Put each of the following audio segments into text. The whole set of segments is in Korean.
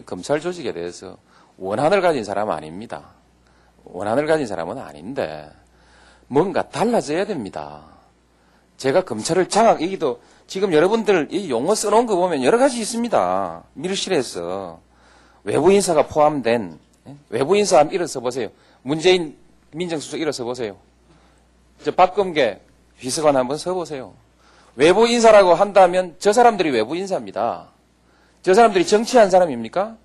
검찰 조직에 대해서 원한을 가진 사람은 아닙니다. 원한을 가진 사람은 아닌데 뭔가 달라져야 됩니다. 제가 검찰을 장악이기도 지금 여러분들 이 용어 써놓은 거 보면 여러 가지 있습니다. 밀실에서 외부 인사가 포함된 외부 인사 한번 일어서 보세요. 문재인 민정수석 일어서 보세요. 저 박범계 비서관 한번 서보세요. 외부 인사라고 한다면 저 사람들이 외부 인사입니다. 저 사람들이 정치한 사람입니까?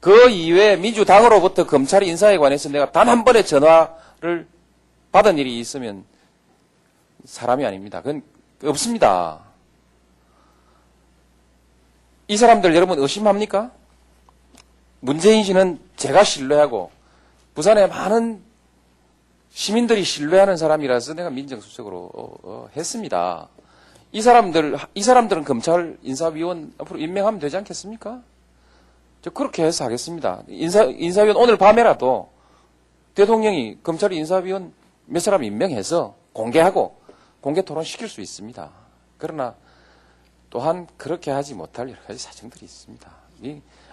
그 이외에 민주당으로부터 검찰 인사에 관해서 내가 단 한 번의 전화를 받은 일이 있으면 사람이 아닙니다. 그건 없습니다. 이 사람들 여러분 의심합니까? 문재인 씨는 제가 신뢰하고 부산의 많은 시민들이 신뢰하는 사람이라서 내가 민정수석으로 했습니다. 이 사람들은 검찰 인사위원 앞으로 임명하면 되지 않겠습니까? 저 그렇게 해서 하겠습니다. 인사위원 오늘 밤에라도 대통령이 검찰 인사위원 몇 사람 임명해서 공개하고 공개 토론시킬 수 있습니다. 그러나 또한 그렇게 하지 못할 여러 가지 사정들이 있습니다.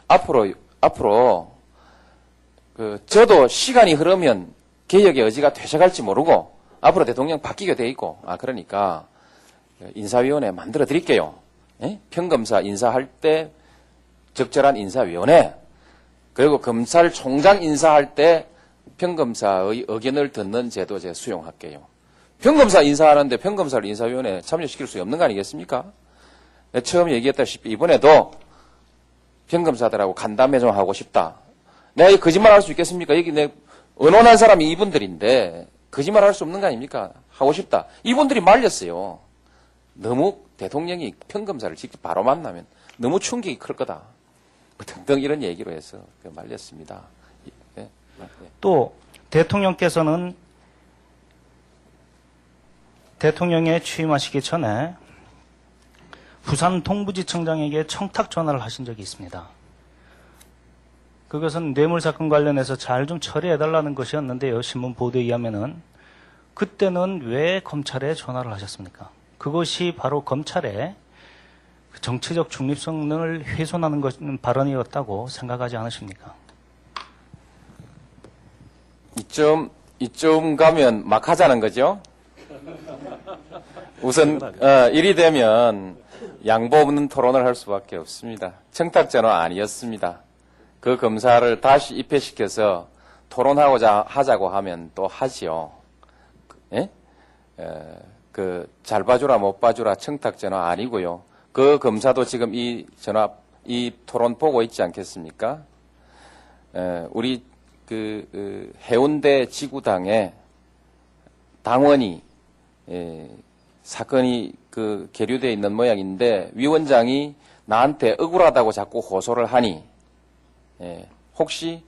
앞으로 저도 시간이 흐르면 개혁의 의지가 되셔갈지 모르고 앞으로 대통령 바뀌게 돼 있고 그러니까 인사위원회 만들어 드릴게요. 평검사 인사할 때 적절한 인사위원회 그리고 검찰총장 인사할 때 평검사의 의견을 듣는 제도 제가 수용할게요. 평검사 인사하는데 평검사를 인사위원회에 참여시킬 수 없는 거 아니겠습니까? 내가 처음 얘기했다시피 이번에도 평검사들하고 간담회 좀 하고 싶다. 내가 이 거짓말 할 수 있겠습니까? 여기 내 언론한 사람이 이분들인데 거짓말 할 수 없는 거 아닙니까? 하고 싶다. 이분들이 말렸어요. 너무 대통령이 평검사를 직접 바로 만나면 너무 충격이 클 거다. 등등 이런 얘기로 해서 말렸습니다. 네. 또 대통령께서는 대통령에 취임하시기 전에 부산 동부지청장에게 청탁 전화를 하신 적이 있습니다. 그것은 뇌물사건 관련해서 잘 좀 처리해달라는 것이었는데요. 신문 보도에 의하면은 그때는 왜 검찰에 전화를 하셨습니까? 그것이 바로 검찰의 정치적 중립성을 훼손하는 발언이었다고 생각하지 않으십니까? 이쯤 가면 막 하자는 거죠? 우선 일이 되면 양보 없는 토론을 할 수밖에 없습니다. 청탁 전화 아니었습니다. 그 검사를 다시 입회시켜서 토론하고자 하자고 하면 또 하지요. 예? 잘 봐주라 못 봐주라 청탁 전화 아니고요. 그 검사도 지금 이 토론 보고 있지 않겠습니까? 우리 해운대 지구당에 당원이 사건이 계류되어 있는 모양인데 위원장이 나한테 억울하다고 자꾸 호소를 하니 혹시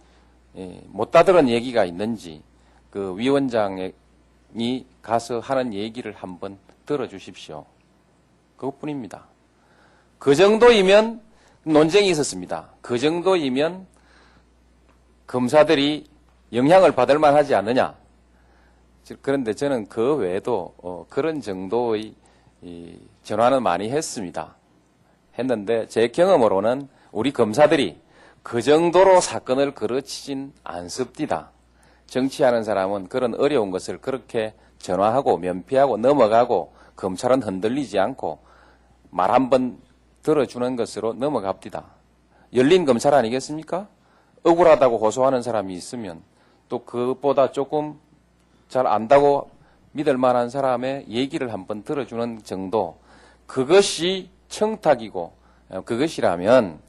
못 다들은 얘기가 있는지 그 위원장이 가서 하는 얘기를 한번 들어주십시오. 그것뿐입니다. 그 정도이면 논쟁이 있었습니다. 그 정도이면 검사들이 영향을 받을 만하지 않느냐. 그런데 저는 그 외에도 그런 정도의 전화는 많이 했는데 제 경험으로는 우리 검사들이 그 정도로 사건을 그르치진 않습니다. 정치하는 사람은 그런 어려운 것을 그렇게 전화하고 면피하고 넘어가고 검찰은 흔들리지 않고 말 한번 들어주는 것으로 넘어갑니다. 열린 검찰 아니겠습니까? 억울하다고 호소하는 사람이 있으면 또 그것보다 조금 잘 안다고 믿을 만한 사람의 얘기를 한번 들어주는 정도, 그것이 청탁이고 그것이라면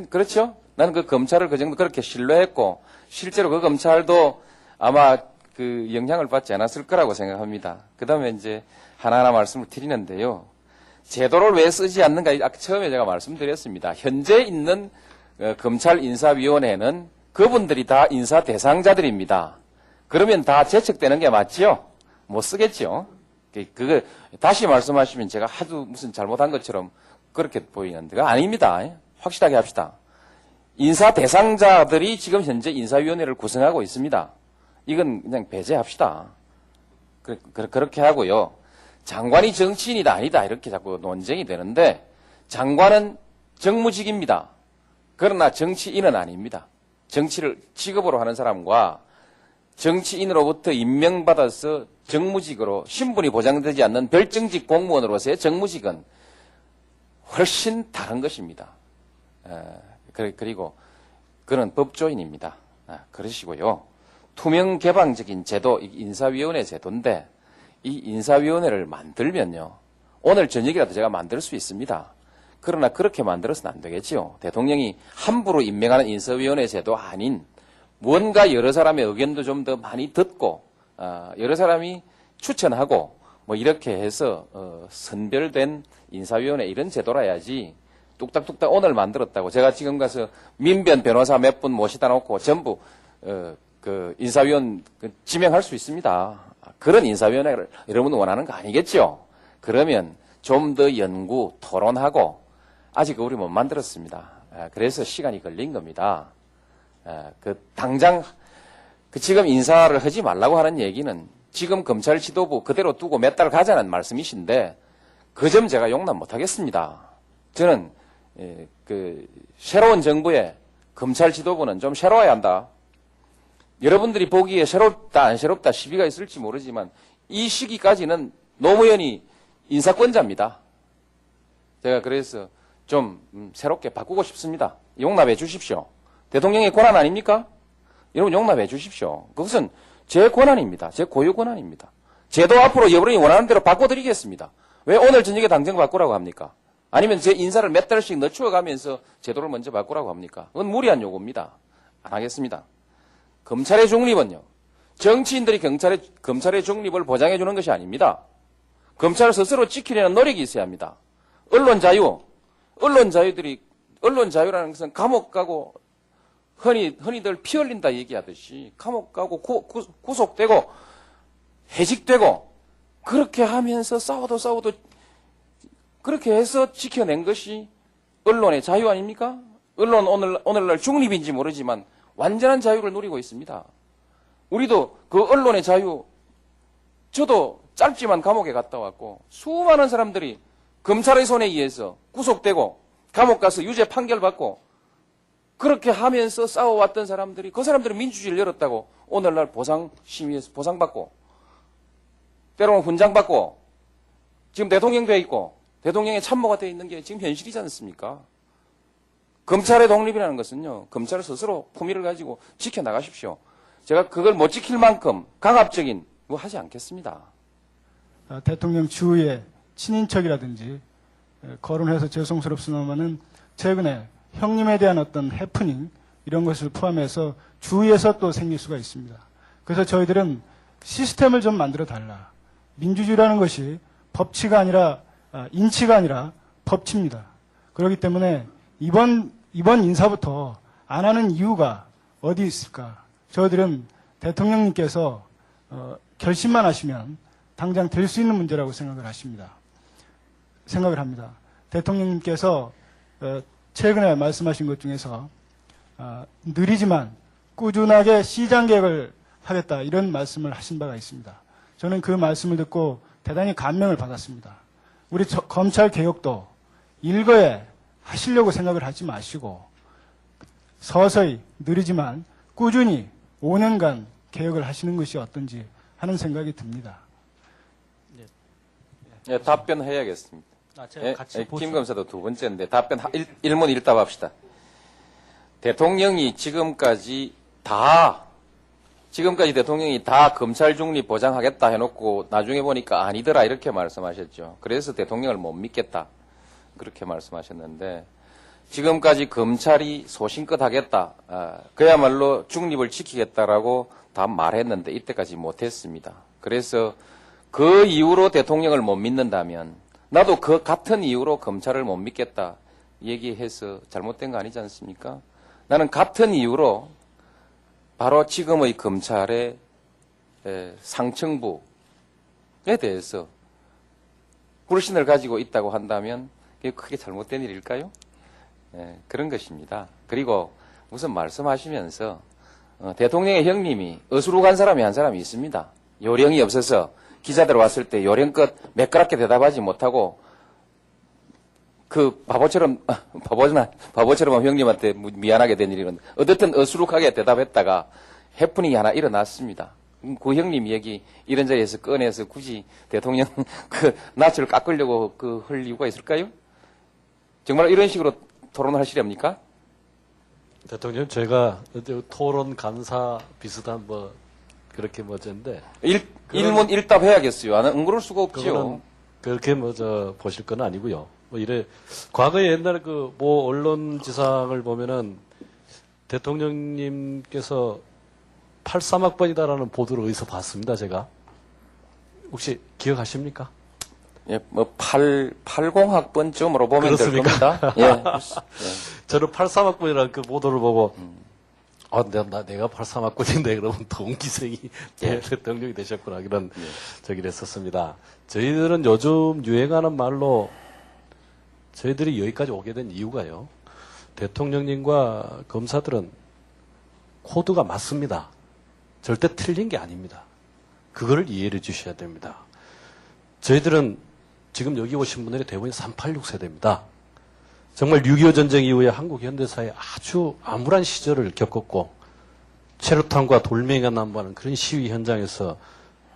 그렇죠? 나는 그 검찰을 그 정도 그렇게 신뢰했고 실제로 그 검찰도 아마 그 영향을 받지 않았을 거라고 생각합니다. 그 다음에 이제 하나하나 말씀을 드리는데요. 제도를 왜 쓰지 않는가? 처음에 제가 말씀드렸습니다. 현재 있는 검찰 인사위원회는 그분들이 다 인사 대상자들입니다. 그러면 다 제척되는 게 맞지요? 못 쓰겠죠? 그거 다시 말씀하시면 제가 하도 무슨 잘못한 것처럼 그렇게 보이는데 그거 아닙니다. 확실하게 합시다. 인사 대상자들이 지금 현재 인사위원회를 구성하고 있습니다. 이건 그냥 배제합시다. 그렇게 하고요. 장관이 정치인이다 아니다 이렇게 자꾸 논쟁이 되는데 장관은 정무직입니다. 그러나 정치인은 아닙니다. 정치를 직업으로 하는 사람과 정치인으로부터 임명받아서 정무직으로 신분이 보장되지 않는 별정직 공무원으로서의 정무직은 훨씬 다른 것입니다. 그리고 그는 법조인입니다. 그러시고요. 투명 개방적인 제도, 인사위원회 제도인데 이 인사위원회를 만들면요. 오늘 저녁이라도 제가 만들 수 있습니다. 그러나 그렇게 만들어서는 안 되겠지요. 대통령이 함부로 임명하는 인사위원회 제도 아닌 뭔가 여러 사람의 의견도 좀 더 많이 듣고 여러 사람이 추천하고 뭐 이렇게 해서 선별된 인사위원회 이런 제도라 해야지 뚝딱뚝딱 오늘 만들었다고 제가 지금 가서 민변 변호사 몇 분 모시다 놓고 전부 그 인사위원 지명할 수 있습니다. 그런 인사위원회를 여러분 원하는 거 아니겠죠? 그러면 좀 더 연구, 토론하고 아직 우리 못 만들었습니다. 그래서 시간이 걸린 겁니다. 당장 지금 인사를 하지 말라고 하는 얘기는 지금 검찰 지도부 그대로 두고 몇 달 가자는 말씀이신데 그 점 제가 용납 못 하겠습니다. 저는 새로운 정부의 검찰 지도부는 좀 새로워야 한다. 여러분들이 보기에 새롭다 안 새롭다 시비가 있을지 모르지만 이 시기까지는 노무현이 인사권자입니다. 제가 그래서 좀 새롭게 바꾸고 싶습니다. 용납해 주십시오. 대통령의 권한 아닙니까? 여러분 용납해 주십시오. 그것은 제 권한입니다. 제 고유 권한입니다. 제도 앞으로 여러분이 원하는 대로 바꿔드리겠습니다. 왜 오늘 저녁에 당장 바꾸라고 합니까? 아니면 제 인사를 몇 달씩 늦추어가면서 제도를 먼저 바꾸라고 합니까? 그건 무리한 요구입니다. 안 하겠습니다. 검찰의 중립은요. 정치인들이 검찰의 중립을 보장해 주는 것이 아닙니다. 검찰을 스스로 지키려는 노력이 있어야 합니다. 언론 자유라는 것은 감옥 가고 흔히들 피 흘린다 얘기하듯이 감옥 가고 구속되고 해직되고 그렇게 하면서 싸워도 그렇게 해서 지켜낸 것이 언론의 자유 아닙니까? 언론 오늘날 중립인지 모르지만 완전한 자유를 누리고 있습니다. 우리도 그 언론의 자유, 저도 짧지만 감옥에 갔다 왔고 수많은 사람들이 검찰의 손에 의해서 구속되고 감옥 가서 유죄 판결 받고 그렇게 하면서 싸워왔던 사람들이 그 사람들은 민주주의를 열었다고 오늘날 심의에서 보상받고 때로는 훈장받고 지금 대통령 돼 있고 대통령의 참모가 돼 있는 게 지금 현실이지 않습니까? 검찰의 독립이라는 것은요. 검찰을 스스로 품위를 가지고 지켜나가십시오. 제가 그걸 못 지킬 만큼 강압적인 거 하지 않겠습니다. 대통령 주위의 친인척이라든지 거론해서 죄송스럽습니다만은 최근에 형님에 대한 어떤 해프닝 이런 것을 포함해서 주위에서 또 생길 수가 있습니다. 그래서 저희들은 시스템을 좀 만들어 달라. 민주주의라는 것이 법치가 아니라 인치가 아니라 법치입니다. 그렇기 때문에 이번 인사부터 안 하는 이유가 어디 있을까? 저희들은 대통령님께서 결심만 하시면 당장 될 수 있는 문제라고 생각을 합니다. 대통령님께서 최근에 말씀하신 것 중에서 느리지만 꾸준하게 시장개혁을 하겠다 이런 말씀을 하신 바가 있습니다. 저는 그 말씀을 듣고 대단히 감명을 받았습니다. 우리 검찰 개혁도 일거에 하시려고 생각을 하지 마시고 서서히 느리지만 꾸준히 5년간 개혁을 하시는 것이 어떤지 하는 생각이 듭니다. 예, 답변해야겠습니다. 제가 같이 김 검사도 두 번째인데 답변 1문 1답 합시다. 대통령이 지금까지 대통령이 다 검찰 중립 보장하겠다 해놓고 나중에 보니까 아니더라 이렇게 말씀하셨죠. 그래서 대통령을 못 믿겠다 그렇게 말씀하셨는데 지금까지 검찰이 소신껏 하겠다 그야말로 중립을 지키겠다라고 다 말했는데 이때까지 못했습니다. 그래서 그 이후로 대통령을 못 믿는다면 나도 그 같은 이유로 검찰을 못 믿겠다 얘기해서 잘못된 거 아니지 않습니까? 나는 같은 이유로 바로 지금의 검찰의 상층부에 대해서 불신을 가지고 있다고 한다면 그게 크게 잘못된 일일까요? 그런 것입니다. 그리고 무슨 말씀하시면서 대통령의 형님이 어수룩한 사람이 한 사람이 있습니다. 요령이 없어서 기자들 왔을 때 요령껏 매끄럽게 대답하지 못하고 그 바보처럼 형님한테 미안하게 된 일은 어쨌든 어수룩하게 대답했다가 해프닝이 하나 일어났습니다. 그 형님 얘기 이런 자리에서 꺼내서 굳이 대통령 그 낯을 깎으려고 할 이유가 있을까요? 정말 이런 식으로 토론을 하시렵니까? 대통령, 제가 토론 감사 비슷한 그렇게 뭐인데. 일문 일답 해야겠어요. 안 그럴 수가 없지요. 그거는 그렇게 보실 건 아니고요. 과거에 옛날에 언론지상을 보면은 대통령님께서 83학번이다라는 보도를 어디서 봤습니다, 제가. 혹시 기억하십니까? 예, 80학번쯤으로 보면 그렇습니까? 될 겁니다. 예. 저는 83학번이라는 그 보도를 보고, 내가 83학번인데 그러면 동기생이 대통령이 되셨구나. 이런 저기를 했었습니다. 저희들은 요즘 유행하는 말로 저희들이 여기까지 오게 된 이유가요. 대통령님과 검사들은 코드가 맞습니다. 절대 틀린 게 아닙니다. 그거를 이해해 주셔야 됩니다. 저희들은 지금 여기 오신 분들이 대부분 386 세대입니다. 정말 6.25 전쟁 이후에 한국 현대사에 아주 암울한 시절을 겪었고 체류탄과 돌멩이가 난무하는 그런 시위 현장에서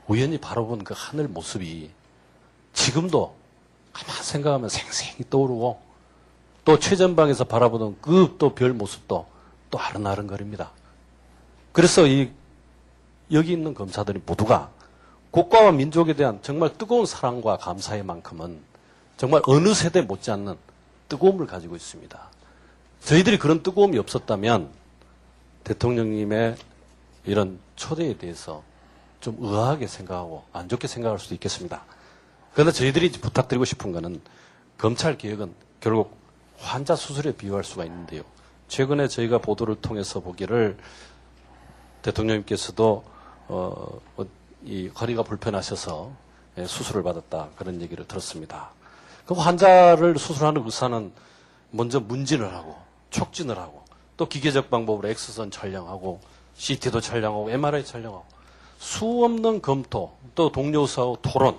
우연히 바라본 그 하늘 모습이 지금도 가만 생각하면 생생히 떠오르고 또 최전방에서 바라보던 그 또 별 모습도 또 아른아른거립니다. 그래서 여기 있는 검사들이 모두가 국가와 민족에 대한 정말 뜨거운 사랑과 감사의 만큼은 정말 어느 세대 못지않는 뜨거움을 가지고 있습니다. 저희들이 그런 뜨거움이 없었다면 대통령님의 이런 초대에 대해서 좀 의아하게 생각하고 안 좋게 생각할 수도 있겠습니다. 그런데 저희들이 부탁드리고 싶은 거는 검찰 개혁은 결국 환자 수술에 비유할 수가 있는데요. 최근에 저희가 보도를 통해서 보기를 대통령님께서도 이 허리가 불편하셔서 수술을 받았다 그런 얘기를 들었습니다. 그 환자를 수술하는 의사는 먼저 문진을 하고 촉진을 하고 또 기계적 방법으로 엑스선 촬영하고 CT도 촬영하고 MRI 촬영하고 수없는 검토 또 동료 의사하고 토론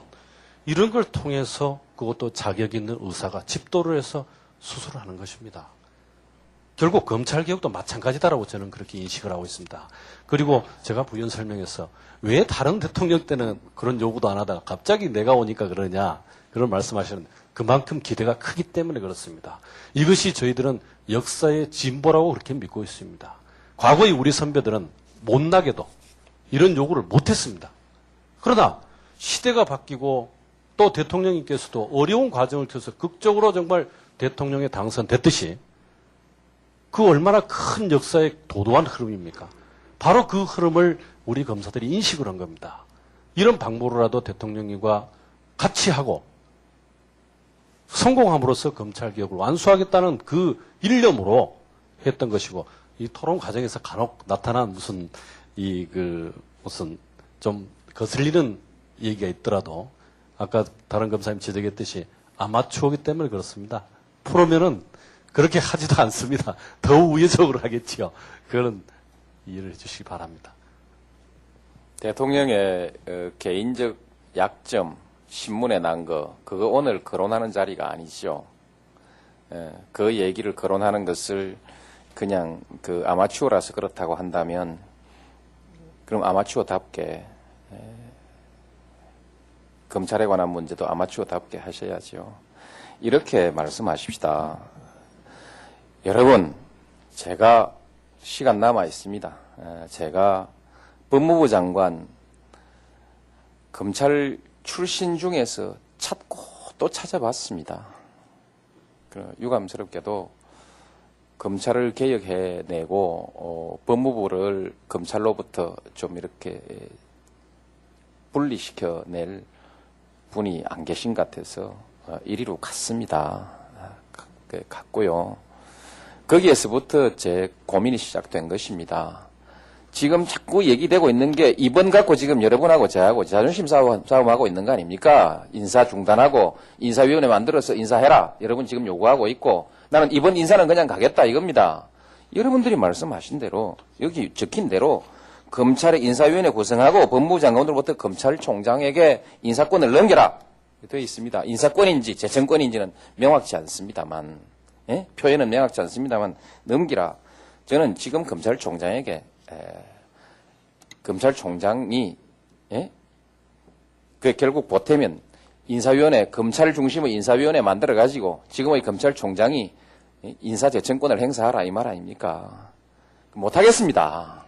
이런 걸 통해서 그것도 자격 있는 의사가 집도를 해서 수술을 하는 것입니다. 결국 검찰개혁도 마찬가지다라고 저는 그렇게 인식을 하고 있습니다. 그리고 제가 부연 설명해서 왜 다른 대통령 때는 그런 요구도 안 하다가 갑자기 내가 오니까 그러냐 그런 말씀하시는 그만큼 기대가 크기 때문에 그렇습니다. 이것이 저희들은 역사의 진보라고 그렇게 믿고 있습니다. 과거의 우리 선배들은 못나게도 이런 요구를 못했습니다. 그러나 시대가 바뀌고 또 대통령님께서도 어려운 과정을 통해서 극적으로 정말 대통령에 당선됐듯이 그 얼마나 큰 역사의 도도한 흐름입니까? 바로 그 흐름을 우리 검사들이 인식을 한 겁니다. 이런 방법으로라도 대통령님과 같이 하고 성공함으로써 검찰개혁을 완수하겠다는 그 일념으로 했던 것이고 이 토론 과정에서 간혹 나타난 무슨 좀 거슬리는 얘기가 있더라도 아까 다른 검사님 지적했듯이 아마추어이기 때문에 그렇습니다. 프로면은 그렇게 하지도 않습니다. 더 우회적으로 하겠지요. 그거는 이해를 해주시기 바랍니다. 대통령의 개인적 약점, 신문에 난 거, 그거 오늘 거론하는 자리가 아니죠. 그 얘기를 거론하는 것을 그냥 그 아마추어라서 그렇다고 한다면, 그럼 아마추어답게, 검찰에 관한 문제도 아마추어답게 하셔야죠. 이렇게 말씀하십시다. 여러분, 제가 시간 남아 있습니다. 제가 법무부 장관 검찰 출신 중에서 찾고 또 찾아봤습니다. 유감스럽게도 검찰을 개혁해내고 법무부를 검찰로부터 좀 이렇게 분리시켜낼 분이 안 계신 것 같아서 이리로 갔습니다. 갔고요. 거기에서부터 제 고민이 시작된 것입니다. 지금 자꾸 얘기되고 있는 게 이번 갖고 지금 여러분하고 저하고 자존심 싸움하고 있는 거 아닙니까? 인사 중단하고 인사위원회 만들어서 인사해라. 여러분 지금 요구하고 있고 나는 이번 인사는 그냥 가겠다 이겁니다. 여러분들이 말씀하신 대로 여기 적힌 대로 검찰의 인사위원회 구성하고 법무부 장관으로부터 검찰총장에게 인사권을 넘겨라. 되어 있습니다. 인사권인지 재청권인지는 명확치 않습니다만, 예? 표현은 명확치 않습니다만 넘기라. 저는 지금 검찰총장에게 검찰총장이 예? 그 결국 보태면 인사위원회, 검찰 중심의 인사위원회 만들어 가지고 지금의 검찰총장이 인사재청권을 행사하라 이 말 아닙니까? 못하겠습니다.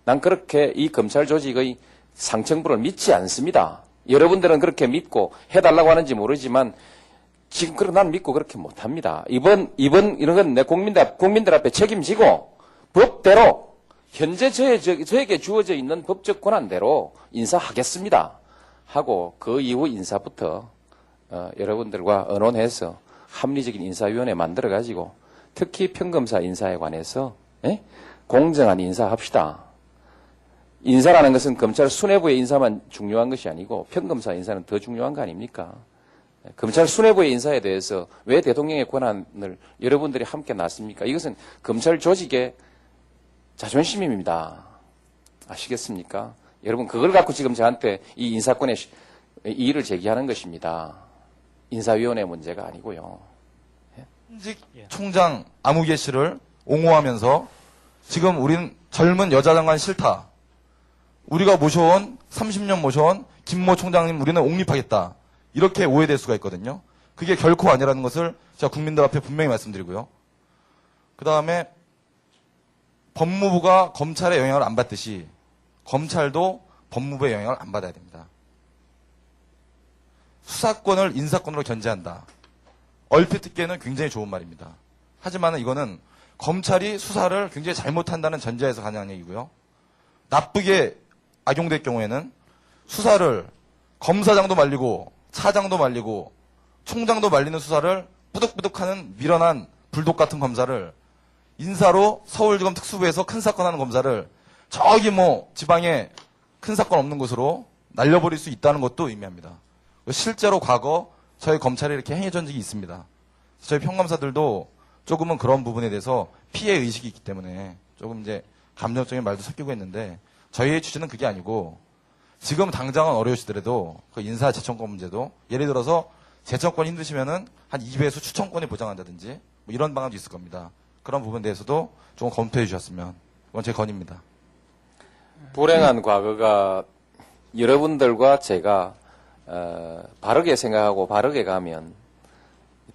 난 그렇게 이 검찰 조직의 상층부를 믿지 않습니다. 여러분들은 그렇게 믿고 해달라고 하는지 모르지만 지금 난 믿고 그렇게 못합니다. 이번 이런 건 내 국민들 앞에 책임지고 법대로 현재 저에게 주어져 있는 법적 권한대로 인사하겠습니다. 하고 그 이후 인사부터 여러분들과 의논해서 합리적인 인사위원회 만들어가지고 특히 평검사 인사에 관해서 공정한 인사합시다. 인사라는 것은 검찰 수뇌부의 인사만 중요한 것이 아니고 평검사 인사는 더 중요한 거 아닙니까? 검찰 수뇌부의 인사에 대해서 왜 대통령의 권한을 여러분들이 함께 놨습니까? 이것은 검찰 조직의 자존심입니다. 아시겠습니까? 여러분 그걸 갖고 지금 저한테 이 인사권의 이의를 제기하는 것입니다. 인사위원회 문제가 아니고요. 현직 총장 아무개 씨를 옹호하면서 지금 우린 젊은 여자 장관 싫다. 우리가 모셔온 30년 모셔온 김모 총장님 우리는 옹립하겠다. 이렇게 오해될 수가 있거든요. 그게 결코 아니라는 것을 제가 국민들 앞에 분명히 말씀드리고요. 그 다음에 법무부가 검찰의 영향을 안 받듯이 검찰도 법무부의 영향을 안 받아야 됩니다. 수사권을 인사권으로 견제한다. 얼핏 듣기에는 굉장히 좋은 말입니다. 하지만 이거는 검찰이 수사를 굉장히 잘못한다는 전제에서 가능한 얘기고요. 나쁘게 악용될 경우에는 수사를 검사장도 말리고 차장도 말리고 총장도 말리는 수사를 뿌득뿌득하는 미련한 불독 같은 검사를 인사로 서울지검 특수부에서 큰 사건 하는 검사를 저기 지방에 큰 사건 없는 곳으로 날려버릴 수 있다는 것도 의미합니다. 실제로 과거 저희 검찰이 이렇게 행해진 적이 있습니다. 저희 평검사들도 조금은 그런 부분에 대해서 피해 의식이 있기 때문에 조금 이제 감정적인 말도 섞이고 했는데 저희의 취지는 그게 아니고 지금 당장은 어려우시더라도 그 인사 재청권 문제도 예를 들어서 재청권 힘드시면은 한 2배수 추천권을 보장한다든지 이런 방안도 있을 겁니다. 그런 부분에 대해서도 좀 검토해 주셨으면 그건 제 건의입니다. 불행한 과거가 여러분들과 제가 바르게 생각하고 바르게 가면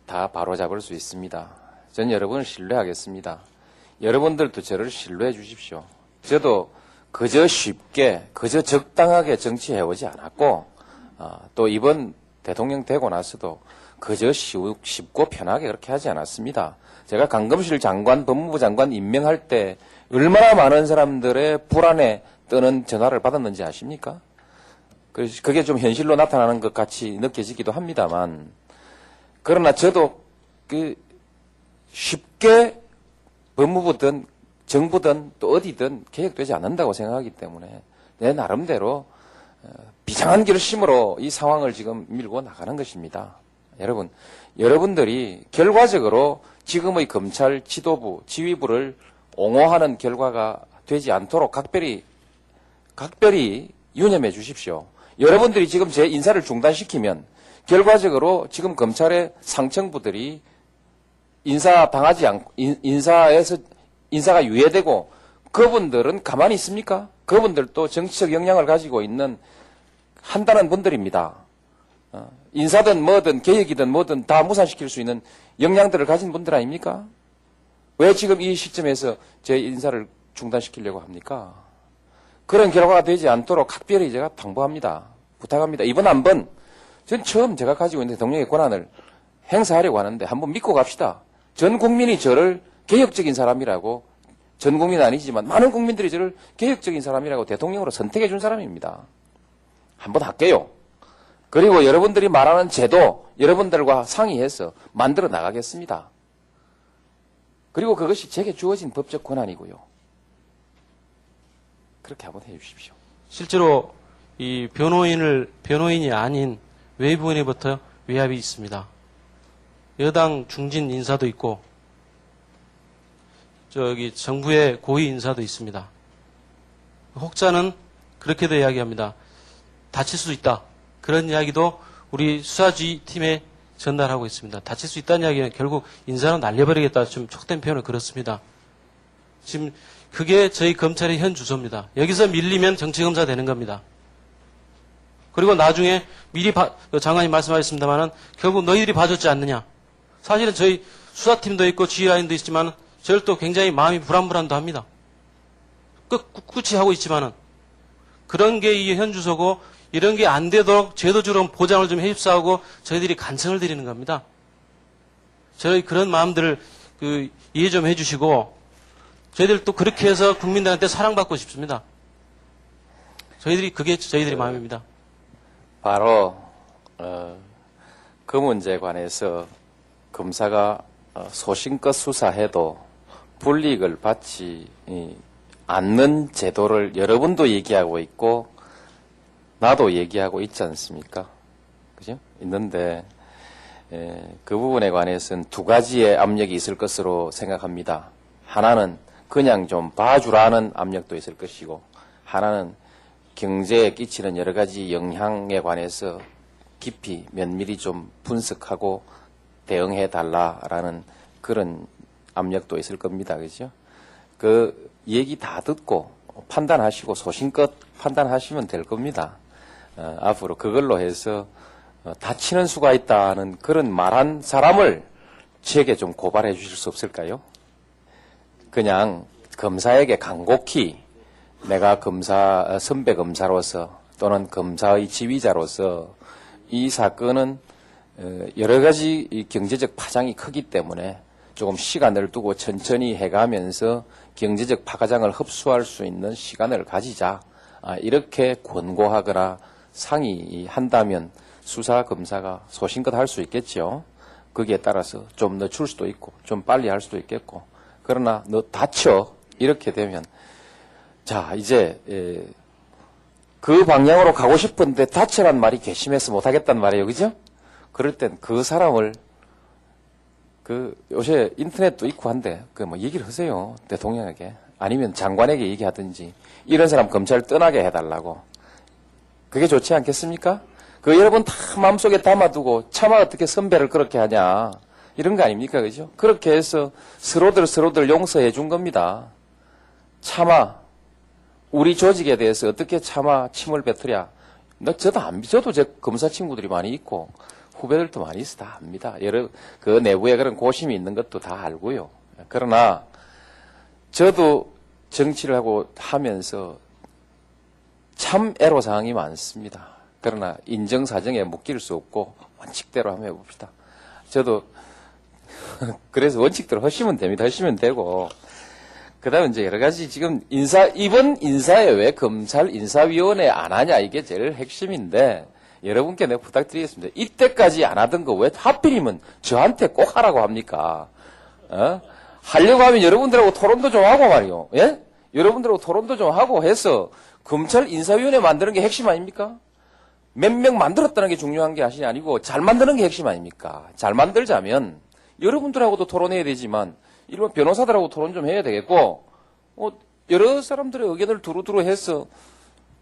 다 바로잡을 수 있습니다. 전 여러분을 신뢰하겠습니다. 여러분들도 저를 신뢰해 주십시오. 저도 그저 쉽게, 그저 적당하게 정치해오지 않았고 또 이번 대통령 되고 나서도 그저 쉽고 편하게 그렇게 하지 않았습니다. 제가 강금실 장관, 법무부 장관 임명할 때 얼마나 많은 사람들의 불안에 뜨는 전화를 받았는지 아십니까? 그게 좀 현실로 나타나는 것 같이 느껴지기도 합니다만 그러나 저도 쉽게 법무부든 정부든 또 어디든 개혁되지 않는다고 생각하기 때문에 내 나름대로 비장한 결심으로 이 상황을 지금 밀고 나가는 것입니다. 여러분, 여러분들이 결과적으로 지금의 검찰 지도부, 지휘부를 옹호하는 결과가 되지 않도록 각별히 유념해 주십시오. 여러분들이 지금 제 인사를 중단시키면 결과적으로 지금 검찰의 상층부들이 인사당하지 않고 인사가 유예되고 그분들은 가만히 있습니까? 그분들도 정치적 역량을 가지고 있는 한다는 분들입니다. 인사든 뭐든 개혁이든 뭐든 다 무산시킬 수 있는 역량들을 가진 분들 아닙니까? 왜 지금 이 시점에서 제 인사를 중단시키려고 합니까? 그런 결과가 되지 않도록 각별히 제가 당부합니다. 부탁합니다. 이번 한번 전 처음 제가 가지고 있는 대통령의 권한을 행사하려고 하는데 한번 믿고 갑시다. 전 국민이 저를 개혁적인 사람이라고 전 국민은 아니지만 많은 국민들이 저를 개혁적인 사람이라고 대통령으로 선택해 준 사람입니다. 한번 할게요. 그리고 여러분들이 말하는 제도 여러분들과 상의해서 만들어 나가겠습니다. 그리고 그것이 제게 주어진 법적 권한이고요. 그렇게 한번 해 주십시오. 실제로 이 변호인이 아닌 외부인으로부터 외압이 있습니다. 여당 중진 인사도 있고 정부의 고위 인사도 있습니다. 혹자는 그렇게도 이야기합니다. 다칠 수 있다. 그런 이야기도 우리 수사지휘팀에 전달하고 있습니다. 다칠 수 있다는 이야기는 결국 인사로 날려버리겠다. 좀 촉된 표현을 그렇습니다. 지금 그게 저희 검찰의 현 주소입니다. 여기서 밀리면 정치검사 되는 겁니다. 그리고 나중에 미리 장관님 말씀하셨습니다만은 결국 너희들이 봐줬지 않느냐. 사실은 저희 수사팀도 있고 지휘라인도 있지만 저를 또 굉장히 마음이 불안불안도 합니다. 꿋꿋이 하고 있지만은 그런 게 이 현 주소고 이런 게 안 되도록 제도적으로 보장을 좀 해줍사하고 저희들이 간청을 드리는 겁니다. 저희 그런 마음들을 이해 좀 해주시고 저희들 또 그렇게 해서 국민들한테 사랑받고 싶습니다. 그게 저희들의 마음입니다. 바로 그 문제에 관해서 검사가 소신껏 수사해도 불이익을 받지 않는 제도를 여러분도 얘기하고 있고 나도 얘기하고 있지 않습니까? 그죠? 있는데 그 부분에 관해서는 두 가지의 압력이 있을 것으로 생각합니다. 하나는 그냥 좀 봐주라는 압력도 있을 것이고 하나는 경제에 끼치는 여러 가지 영향에 관해서 깊이 면밀히 좀 분석하고 대응해 달라라는 그런 압력도 있을 겁니다. 그죠? 그 얘기 다 듣고 판단하시고 소신껏 판단하시면 될 겁니다. 앞으로 그걸로 해서 다치는 수가 있다는 그런 말한 사람을 제게 좀 고발해 주실 수 없을까요? 그냥 검사에게 간곡히 내가 선배 검사로서 또는 검사의 지휘자로서 이 사건은 여러 가지 이 경제적 파장이 크기 때문에 조금 시간을 두고 천천히 해가면서 경제적 파장을 흡수할 수 있는 시간을 가지자. 이렇게 권고하거나 상의한다면 수사 검사가 소신껏 할 수 있겠죠. 거기에 따라서 좀 늦출 수도 있고 좀 빨리 할 수도 있겠고. 그러나 너 다쳐 이렇게 되면 자 이제 그 방향으로 가고 싶은데 다쳐란 말이 괘씸해서 못하겠단 말이에요. 그죠? 그럴 땐 그 사람을 요새 인터넷도 있고 한데 얘기를 하세요. 대통령에게 아니면 장관에게 얘기하든지 이런 사람 검찰 떠나게 해달라고. 그게 좋지 않겠습니까? 여러분 다 마음속에 담아두고 차마 어떻게 선배를 그렇게 하냐 이런 거 아닙니까? 그죠? 그렇게 해서 서로들 용서해 준 겁니다. 차마 우리 조직에 대해서 어떻게 차마 침을 뱉으랴. 저도 제 검사 친구들이 많이 있고 후배들도 많이 있어 다 압니다. 그 내부에 그런 고심이 있는 것도 다 알고요. 그러나 저도 정치를 하면서 참 애로사항이 많습니다. 그러나 인정사정에 묶일 수 없고 원칙대로 한번 해봅시다. 저도 그래서 원칙대로 하시면 됩니다. 하시면 되고 그 다음에 이제 여러 가지 지금 이번 인사에 왜 검찰 인사위원회 안 하냐 이게 제일 핵심인데 여러분께 내가 부탁드리겠습니다. 이때까지 안 하던 거 왜 하필이면 저한테 꼭 하라고 합니까? 하려고 하면 여러분들하고 토론도 좀 하고 말이요. 예? 여러분들하고 토론도 좀 하고 해서 검찰 인사위원회 만드는 게 핵심 아닙니까? 몇 명 만들었다는 게 중요한 게 아니고 잘 만드는 게 핵심 아닙니까? 잘 만들자면 여러분들하고도 토론해야 되지만 일반 변호사들하고 토론 좀 해야 되겠고 여러 사람들의 의견을 두루두루 해서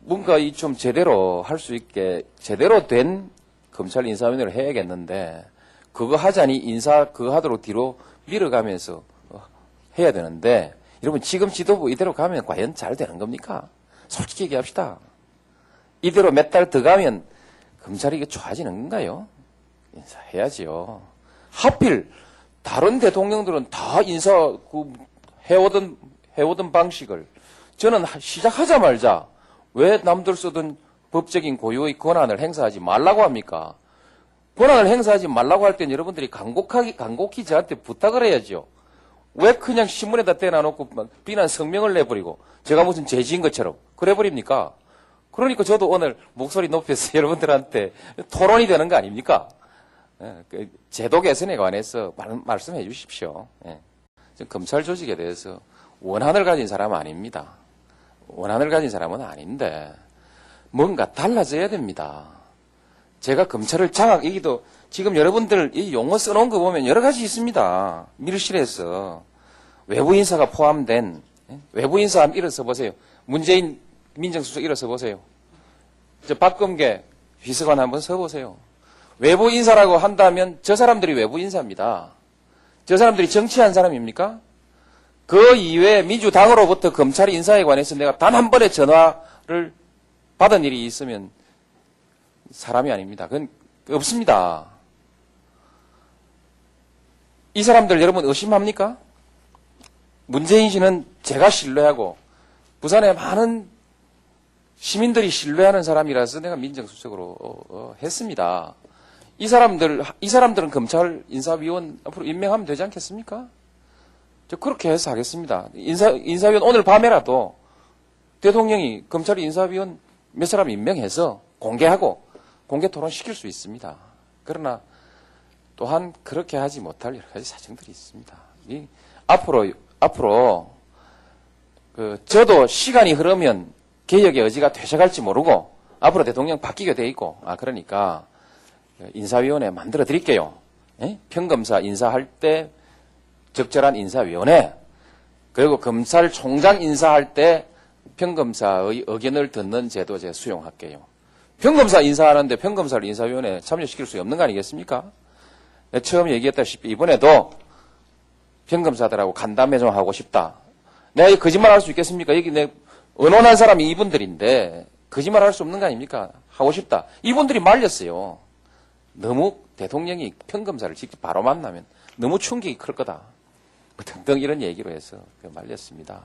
뭔가 좀 제대로 할 수 있게 제대로 된 검찰 인사위원회를 해야겠는데 그거 하자니 그거 하도록 뒤로 밀어가면서 해야 되는데 여러분 지금 지도부 이대로 가면 과연 잘 되는 겁니까? 솔직히 얘기합시다. 이대로 몇 달 더 가면 검찰이 이게 좋아지는 건가요? 인사해야지요. 하필 다른 대통령들은 다 해오던 방식을 저는 시작하자마자 왜 남들 쓰던 법적인 고유의 권한을 행사하지 말라고 합니까? 권한을 행사하지 말라고 할 땐 여러분들이 간곡히 저한테 부탁을 해야죠. 왜 그냥 신문에다 떼놔놓고 비난 성명을 내버리고 제가 무슨 죄지은 것처럼 그래버립니까? 그러니까 저도 오늘 목소리 높여서 여러분들한테 토론이 되는 거 아닙니까? 제도 개선에 관해서 말씀해 주십시오. 검찰 조직에 대해서 원한을 가진 사람은 아닙니다. 원한을 가진 사람은 아닌데 뭔가 달라져야 됩니다. 제가 검찰을 장악이기도 지금 여러분들 이 용어 써놓은 거 보면 여러 가지 있습니다. 밀실에서 외부 인사가 포함된 외부 인사 한번 일어서 보세요. 문재인 민정수석 일어서 보세요. 박범계 비서관 한번 서보세요. 외부 인사라고 한다면 저 사람들이 외부 인사입니다. 저 사람들이 정치한 사람입니까? 그 이외에 민주당으로부터 검찰 인사에 관해서 내가 단 한 번의 전화를 받은 일이 있으면 사람이 아닙니다. 그건 없습니다. 이 사람들 여러분 의심합니까? 문재인 씨는 제가 신뢰하고 부산의 많은 시민들이 신뢰하는 사람이라서 내가 민정수석으로 했습니다. 이 사람들은 검찰 인사위원 앞으로 임명하면 되지 않겠습니까? 저 그렇게 해서 하겠습니다. 인사위원 오늘 밤에라도 대통령이 검찰 인사위원 몇 사람 임명해서 공개하고 공개 토론시킬 수 있습니다. 그러나 또한 그렇게 하지 못할 여러 가지 사정들이 있습니다. 앞으로 저도 시간이 흐르면 개혁의 의지가 되셔갈지 모르고 앞으로 대통령 바뀌게 돼 있고 그러니까 인사위원회 만들어 드릴게요. 평검사 인사할 때 적절한 인사위원회 그리고 검찰총장 인사할 때 평검사의 의견을 듣는 제도 제가 수용할게요. 평검사 인사하는데 평검사를 인사위원회에 참여시킬 수 없는 거 아니겠습니까? 처음 얘기했다시피 이번에도 평검사들하고 간담회 좀 하고 싶다. 내가 이 거짓말 할 수 있겠습니까? 여기 내 언론한 사람이 이분들인데 거짓말 할 수 없는 거 아닙니까? 하고 싶다. 이분들이 말렸어요. 너무 대통령이 평검사를 직접 바로 만나면 너무 충격이 클 거다. 등등 이런 얘기로 해서 말렸습니다.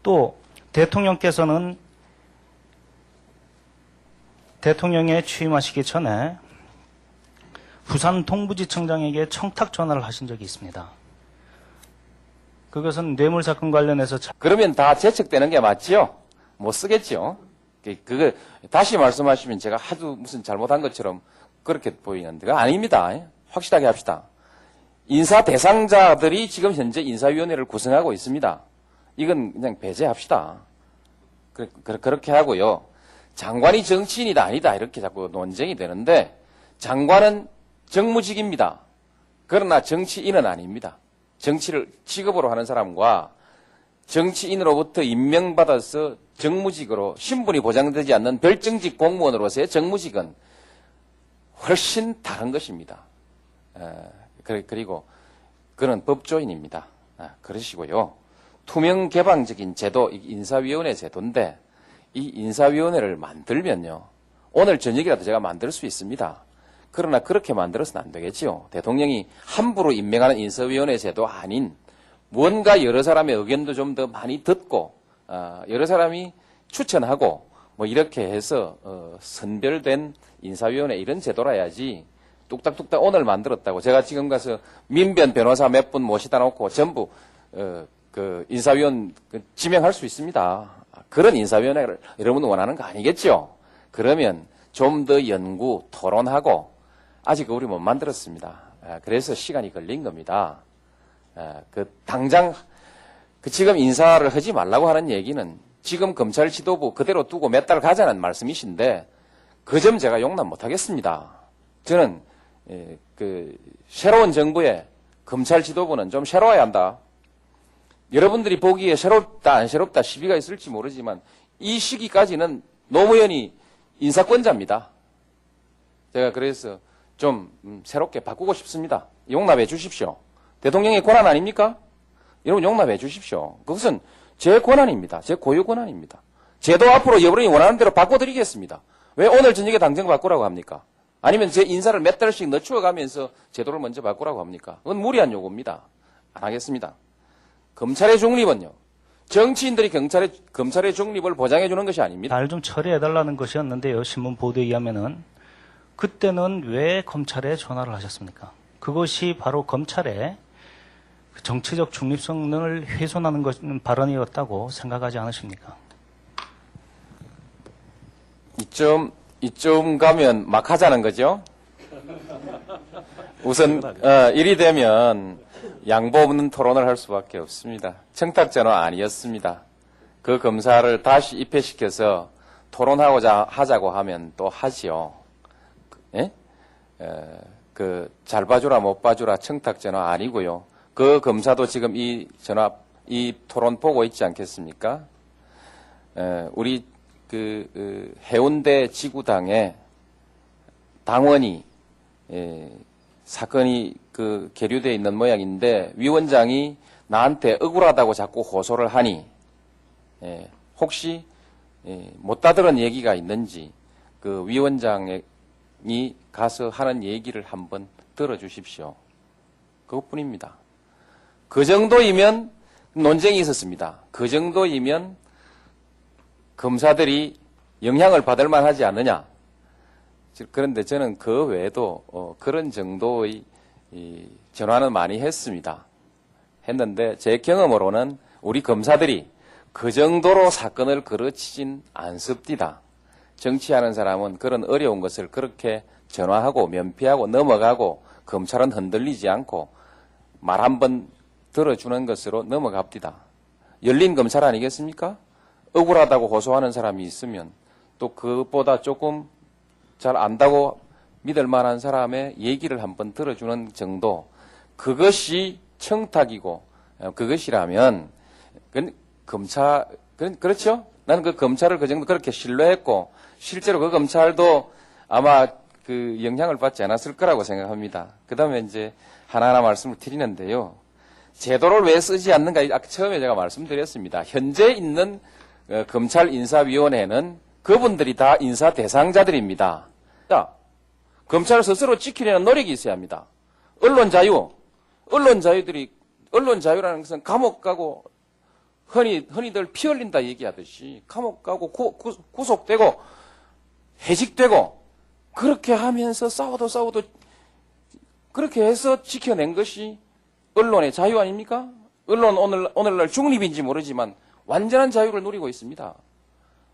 또 대통령께서는 대통령에 취임하시기 전에 부산 동부지청장에게 청탁 전화를 하신 적이 있습니다. 그것은 뇌물사건 관련해서 그러면 다 제척되는 게 맞지요? 못 쓰겠지요? 그거 다시 말씀하시면 제가 하도 무슨 잘못한 것처럼 그렇게 보이는데 그거 아닙니다. 확실하게 합시다. 인사 대상자들이 지금 현재 인사위원회를 구성하고 있습니다. 이건 그냥 배제합시다. 그렇게 하고요. 장관이 정치인이다 아니다 이렇게 자꾸 논쟁이 되는데 장관은 정무직입니다. 그러나 정치인은 아닙니다. 정치를 직업으로 하는 사람과 정치인으로부터 임명받아서 정무직으로 신분이 보장되지 않는 별정직 공무원으로서의 정무직은 훨씬 다른 것입니다. 그리고 그는 법조인입니다. 그러시고요. 투명 개방적인 제도, 인사위원회 제도인데 이 인사위원회를 만들면요. 오늘 저녁이라도 제가 만들 수 있습니다. 그러나 그렇게 만들어서는 안 되겠지요. 대통령이 함부로 임명하는 인사위원회 제도 아닌 뭔가 여러 사람의 의견도 좀 더 많이 듣고 여러 사람이 추천하고 뭐 이렇게 해서 선별된 인사위원회 이런 제도라 해야지 뚝딱뚝딱 오늘 만들었다고 제가 지금 가서 민변 변호사 몇 분 모시다 놓고 전부 그 인사위원 지명할 수 있습니다. 그런 인사위원회를 여러분 원하는 거 아니겠죠? 그러면 좀 더 연구, 토론하고 아직 우리 못 만들었습니다. 그래서 시간이 걸린 겁니다. 당장 지금 인사를 하지 말라고 하는 얘기는 지금 검찰 지도부 그대로 두고 몇 달 가자는 말씀이신데 그 점 제가 용납 못 하겠습니다. 저는 새로운 정부의 검찰 지도부는 좀 새로워야 한다. 여러분들이 보기에 새롭다 안 새롭다 시비가 있을지 모르지만 이 시기까지는 노무현이 인사권자입니다. 제가 그래서 좀 새롭게 바꾸고 싶습니다. 용납해 주십시오. 대통령의 권한 아닙니까? 여러분 용납해 주십시오. 그것은 제 권한입니다. 제 고유 권한입니다. 제도 앞으로 여러분이 원하는 대로 바꿔드리겠습니다. 왜 오늘 저녁에 당장 바꾸라고 합니까? 아니면 제 인사를 몇 달씩 늦추어가면서 제도를 먼저 바꾸라고 합니까? 그건 무리한 요구입니다. 안 하겠습니다. 검찰의 중립은요. 정치인들이 검찰의 중립을 보장해 주는 것이 아닙니다. 잘 좀 처리해달라는 것이었는데요. 신문 보도에 의하면은 그때는 왜 검찰에 전화를 하셨습니까? 그것이 바로 검찰의 정치적 중립성을 훼손하는 발언이었다고 생각하지 않으십니까? 이쯤 가면 막 하자는 거죠? 우선 일이 되면 양보 없는 토론을 할 수밖에 없습니다. 청탁전화 아니었습니다. 그 검사를 다시 입회시켜서 하자고 하면 또 하지요. 예? 잘 봐주라 못 봐주라 청탁전화 아니고요. 그 검사도 지금 이 토론 보고 있지 않겠습니까? 우리 해운대 지구당에 당원이 사건이 계류되어 있는 모양인데 위원장이 나한테 억울하다고 자꾸 호소를 하니 혹시 못 다들은 얘기가 있는지 그 위원장이 가서 하는 얘기를 한번 들어주십시오. 그것뿐입니다. 그 정도이면 논쟁이 있었습니다. 그 정도이면 검사들이 영향을 받을 만하지 않느냐. 그런데 저는 그 외에도 그런 정도의 전화는 많이 했는데 제 경험으로는 우리 검사들이 그 정도로 사건을 그르치진 않습니다. 정치하는 사람은 그런 어려운 것을 그렇게 전화하고 면피하고 넘어가고 검찰은 흔들리지 않고 말 한번 들어주는 것으로 넘어갑니다. 열린 검찰 아니겠습니까? 억울하다고 호소하는 사람이 있으면 또 그것보다 조금 잘 안다고 믿을 만한 사람의 얘기를 한번 들어주는 정도, 그것이 청탁이고 그것이라면 그렇죠? 나는 그 검찰을 그 정도 그렇게 신뢰했고 실제로 그 검찰도 아마 그 영향을 받지 않았을 거라고 생각합니다. 그 다음에 이제 하나하나 말씀을 드리는데요. 제도를 왜 쓰지 않는가? 아까 처음에 제가 말씀드렸습니다. 현재 있는 검찰 인사위원회는 그분들이 다 인사 대상자들입니다. 자, 검찰을 스스로 지키려는 노력이 있어야 합니다. 언론 자유라는 것은 감옥 가고 흔히들 피 흘린다 얘기하듯이 감옥 가고 구속되고 해직되고 그렇게 하면서 싸워도 그렇게 해서 지켜낸 것이 언론의 자유 아닙니까? 언론 오늘날 중립인지 모르지만 완전한 자유를 누리고 있습니다.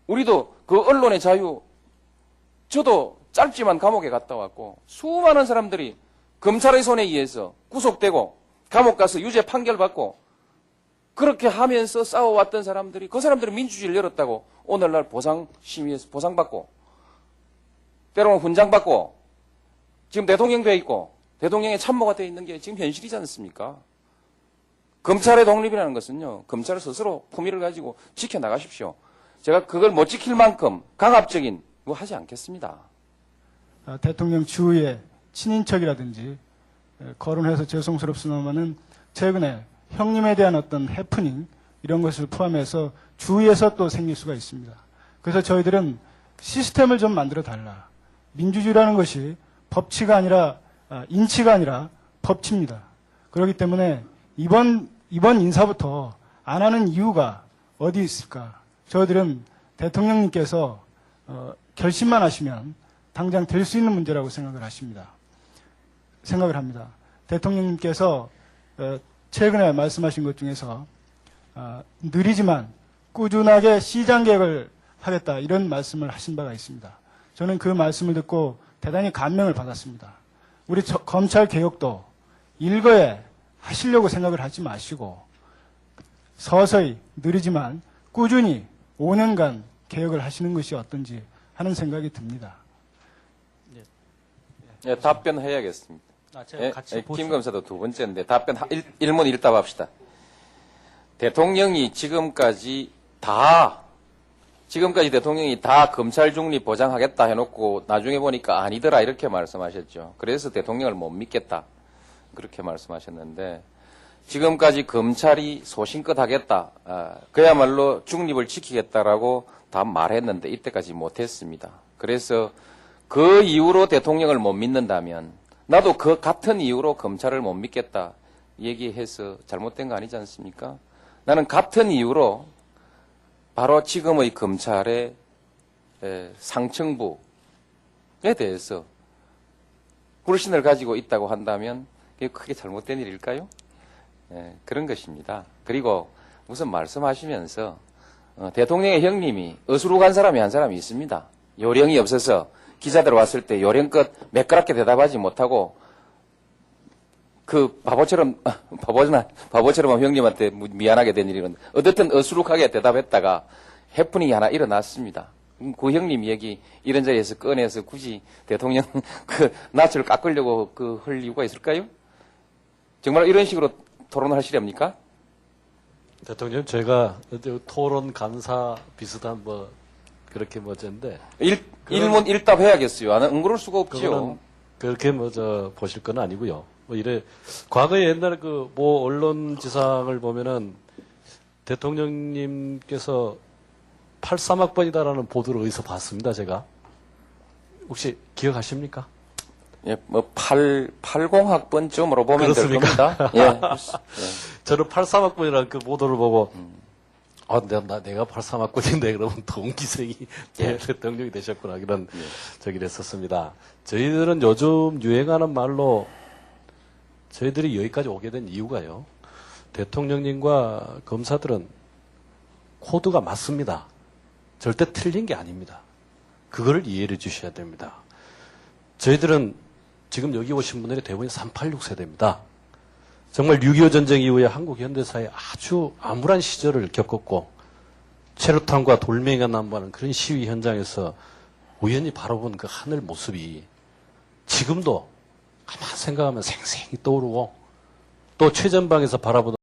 우리도 그 언론의 자유, 저도 짧지만 감옥에 갔다 왔고 수많은 사람들이 검찰의 손에 의해서 구속되고 감옥 가서 유죄 판결 받고 그렇게 하면서 싸워왔던 사람들이 그 사람들은 민주주의를 열었다고 오늘날 보상심의에서 보상받고 때로는 훈장받고 지금 대통령 돼 있고 대통령의 참모가 돼 있는 게 지금 현실이지 않습니까? 검찰의 독립이라는 것은요, 검찰을 스스로 품위를 가지고 지켜나가십시오. 제가 그걸 못 지킬 만큼 강압적인 거 하지 않겠습니다. 대통령 주위의 친인척이라든지 거론해서 죄송스럽습니다만은 최근에 형님에 대한 어떤 해프닝 이런 것을 포함해서 주위에서 또 생길 수가 있습니다. 그래서 저희들은 시스템을 좀 만들어 달라. 민주주의라는 것이 법치가 아니라 인치가 아니라 법치입니다. 그렇기 때문에 이번 인사부터 안 하는 이유가 어디 있을까? 저희들은 대통령님께서 결심만 하시면 당장 될 수 있는 문제라고 생각을 합니다. 대통령님께서 최근에 말씀하신 것 중에서 느리지만 꾸준하게 시장개혁을 하겠다 이런 말씀을 하신 바가 있습니다. 저는 그 말씀을 듣고 대단히 감명을 받았습니다. 우리 검찰 개혁도 일거에 하시려고 생각을 하지 마시고 서서히 느리지만 꾸준히 5년간 개혁을 하시는 것이 어떤지 하는 생각이 듭니다. 예, 답변해야겠습니다. 제가 같이 김 검사도 두 번째인데 답변 일문 일답합시다. 대통령이 지금까지 대통령이 다 검찰 중립 보장하겠다 해놓고 나중에 보니까 아니더라 이렇게 말씀하셨죠. 그래서 대통령을 못 믿겠다 그렇게 말씀하셨는데 지금까지 검찰이 소신껏 하겠다 그야말로 중립을 지키겠다라고 다 말했는데 이때까지 못했습니다. 그래서 그 이후로 대통령을 못 믿는다면 나도 그 같은 이유로 검찰을 못 믿겠다 얘기해서 잘못된 거 아니지 않습니까? 나는 같은 이유로 바로 지금의 검찰의 상층부에 대해서 불신을 가지고 있다고 한다면 그게 크게 잘못된 일일까요? 그런 것입니다. 그리고 무슨 말씀하시면서 대통령의 형님이 어수룩한 사람이 한 사람이 있습니다. 요령이 없어서 기자들 왔을 때 요령껏 매끄럽게 대답하지 못하고 그 바보처럼 형님한테 미안하게 된 일이 있는데 어쨌든 어수룩하게 대답했다가 해프닝이 하나 일어났습니다. 그 형님 얘기 이런 자리에서 꺼내서 굳이 대통령 그 낯을 깎으려고 할 이유가 있을까요? 정말 이런 식으로 토론을 하시렵니까? 대통령 제가 토론 감사 비슷한 그렇게 뭐인데 일문일답 해야겠어요. 안 그럴 수가 없지요. 그거는 그렇게 보실 건 아니고요. 과거에 옛날에 모 언론지상을 보면은 대통령님께서 83학번이다라는 보도를 어디서 봤습니다, 제가. 혹시 기억하십니까? 예, 80학번쯤으로 보면 될 그렇습니까? 겁니다. 예. 저는 83학번이라는 그 보도를 보고, 내가 83학번인데 그러면 동기생이 대통령이 되셨구나. 이런 저기를 했었습니다. 저희들은 요즘 유행하는 말로 저희들이 여기까지 오게 된 이유가요. 대통령님과 검사들은 코드가 맞습니다. 절대 틀린 게 아닙니다. 그거를 이해해 주셔야 됩니다. 저희들은 지금 여기 오신 분들이 대부분 386 세대입니다. 정말 6.25 전쟁 이후에 한국 현대사에 아주 암울한 시절을 겪었고 체류탄과 돌멩이가 난무하는 그런 시위 현장에서 우연히 바라본 그 하늘 모습이 지금도 가만 생각하면 생생히 떠오르고 또 최전방에서 바라보던